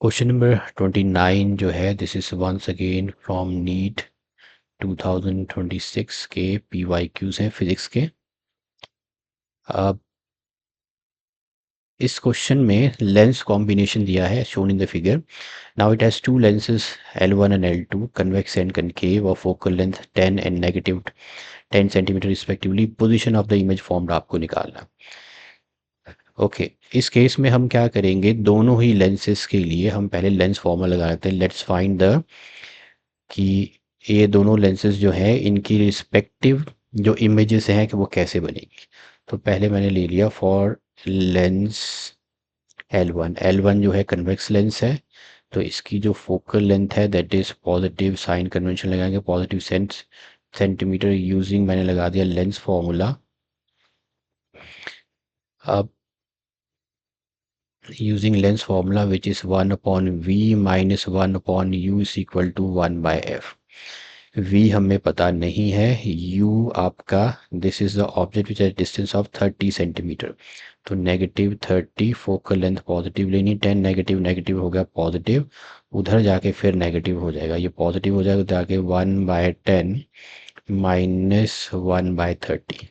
Question number 29 जो है this is once again from NEET 2026 के PYQs हैं फिजिक्स के। अब इस क्वेश्चन में लेंस कॉम्बिनेशन दिया है shown in the figure. Now it has two lenses L1 and L2 convex and concave और focal length 10 and negative 10 centimetre respectively. Position of the image formed आपको निकालना। ओके इस केस में हम क्या करेंगे, दोनों ही लेंसेज के लिए हम पहले लेंस फॉर्मूला लगा लेते हैं। लेट्स फाइंड द कि ये दोनों लेंसेज जो है इनकी रिस्पेक्टिव जो इमेजेस हैं कि वो कैसे बनेगी। तो पहले मैंने ले लिया फॉर लेंस L1 जो है कन्वेक्स लेंस है, तो इसकी जो फोकल लेंथ है that is positive, sign convention लगाएंगे पॉजिटिव सेंटीमीटर यूजिंग, मैंने लगा दिया लेंस फॉर्मूला। अब यूजिंग लेंस फॉर्मूला विच इज 1/v - 1/u is equal to 1/f। v हमें पता नहीं है, u आपका this is the object which at distance of 30 centimetre, तो -30 फोकल लेंथ पॉजिटिव लेनी, 10 नेगेटिव नेगेटिव हो गया पॉजिटिव, उधर जाके फिर नेगेटिव हो जाएगा, ये पॉजिटिव हो जाएगा जाके 1/10 - 1/30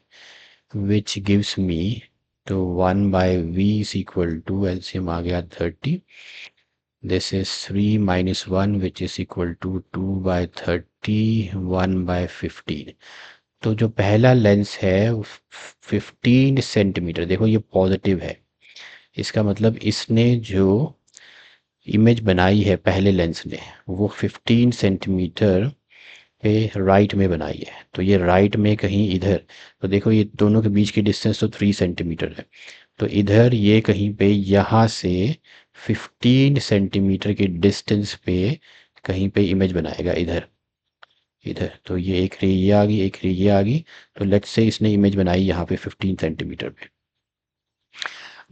विच गिव्स मी, तो 1/v is equal to LCM आ गया 30, this is 3 - 1 which is equal to 2/30 1/15। तो जो पहला लेंस है 15 सेंटीमीटर, देखो ये पॉजिटिव है, इसका मतलब इसने जो इमेज बनाई है पहले लेंस ने वो 15 सेंटीमीटर पे राइट में बनाई है, तो ये राइट में कहीं इधर, तो देखो ये दोनों के बीच की डिस्टेंस तो 3 सेंटीमीटर है, तो इधर ये कहीं पे यहाँ से 15 सेंटीमीटर की डिस्टेंस पे कहीं पे इमेज बनाएगा इधर इधर, तो ये एक रे ये आ गई, एक रे ये आ गई, तो लेट्स से इसने इमेज बनाई यहाँ पे 15 सेंटीमीटर पे।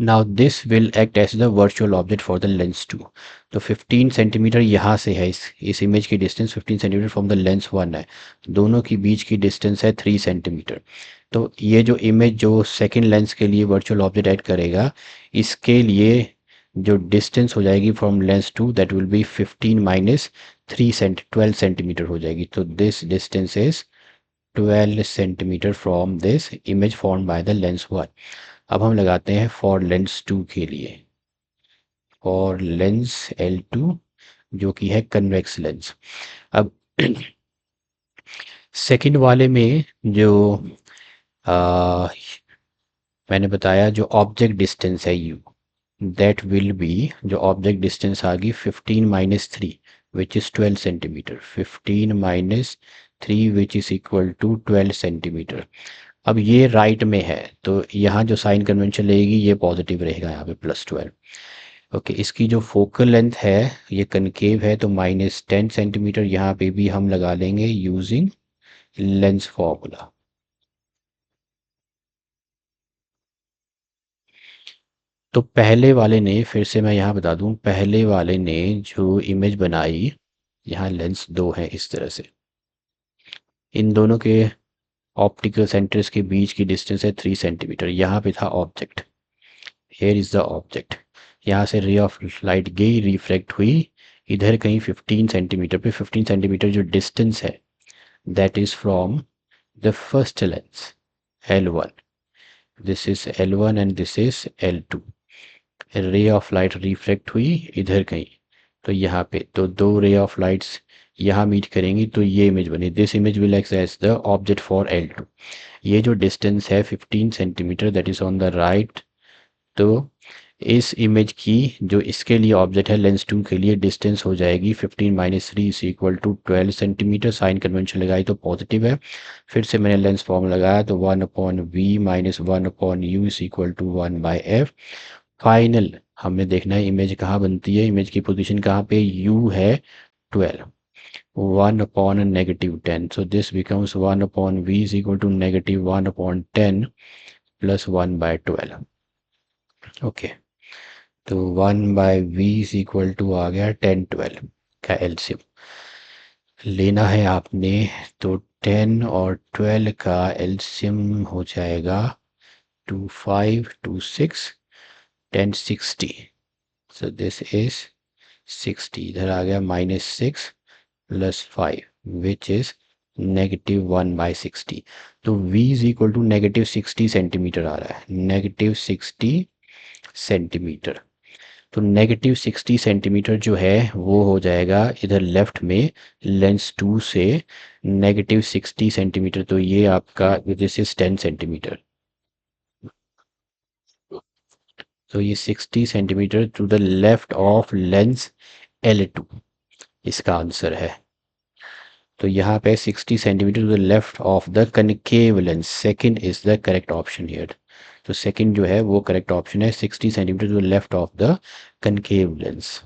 Now this will act as the virtual object for the lens 2। तो 15 सेंटीमीटर यहाँ से है, इस इमेज की distance 15 centimetre from the lens 1 है, दोनों की बीच की डिस्टेंस है 3 सेंटीमीटर। तो ये जो इमेज जो सेकेंड लेंस के लिए वर्चुअल ऑब्जेक्ट ऐड करेगा, इसके लिए जो डिस्टेंस हो जाएगी from lens 2 that will B 15 minus 12 centimetre हो जाएगी, तो this distance is 12 centimetre from this image form by the lens 1। अब हम लगाते हैं फॉर लेंस 2 के लिए, फॉर लेंस L2 जो कि है कन्वेक्स लेंस। अब सेकंड वाले में जो आ, मैंने बताया जो ऑब्जेक्ट डिस्टेंस है u, दैट विल बी, जो ऑब्जेक्ट डिस्टेंस आ गई 15 - 3 which is 12 centimetre, 15 - 3 which is equal to 12 centimetre. अब ये राइट में है तो यहाँ जो साइन कन्वेंशन लगेगी ये पॉजिटिव रहेगा यहाँ पे +12। ओके इसकी जो फोकल लेंथ है ये कनकेव है, तो -10 सेंटीमीटर यहाँ पे भी हम लगा लेंगे यूजिंग लेंस फॉर्मूला। तो पहले वाले ने, फिर से मैं यहाँ बता दूँ, पहले वाले ने जो इमेज बनाई, यहाँ लेंस 2 है इस तरह से, इन दोनों के ऑप्टिकल सेंटर्स के बीच की डिस्टेंस है 3 सेंटीमीटर, यहाँ पे था object, here is the object, यहाँ से रे ऑफ लाइट गई रिफ्लेक्ट हुई इधर कहीं 15 सेंटीमीटर पे, 15 सेंटीमीटर जो डिस्टेंस है that is from the first lens L1, this is L1 and this is L2, ray of light reflect हुई इधर कहीं, तो यहाँ पे तो दो रे ऑफ लाइट्स यहाँ मीट करेंगी तो ये इमेज बनी, this image will act as the object for L2। ये जो डिस्टेंस है 15 centimetre that is on the right, तो इस इमेज की जो इसके लिए ऑब्जेक्ट है लेंस 2 के लिए डिस्टेंस हो जाएगी 15 - 3 is equal to 12 centimetre, sign convention लगाई तो पॉजिटिव है, फिर से मैंने लेंस फॉर्म लगाया तो 1/v - 1/u is equal to 1/f। Final हमें देखना है इमेज कहाँ बनती है, इमेज की पोजीशन कहाँ पे, u है 12, 1/-10, so this becomes 1/v is equal to -1/10 plus 1/12। Okay तो 1/v is equal to आ गया 10 12 का एलसीएम लेना है आपने, तो 10 और 12 का एलसीएम हो जाएगा 25 26 1060, so this is 60, इधर आ गया -6 + 5 विच इज़ -1/60। तो v is equal to -60 centimetre आ रहा है, -60 सेंटीमीटर। तो -60 सेंटीमीटर जो है वो हो जाएगा इधर लेफ्ट में लेंस 2 से -60 सेंटीमीटर, तो ये आपका दिस इज 10 सेंटीमीटर। तो ये 60 centimetre to the left of lens L2 इसका आंसर है। तो यहाँ पे 60 centimetre to the left of the concave lens, second is the correct option here. तो सेकंड जो है वो करेक्ट ऑप्शन है, 60 centimetre to the left of the concave lens.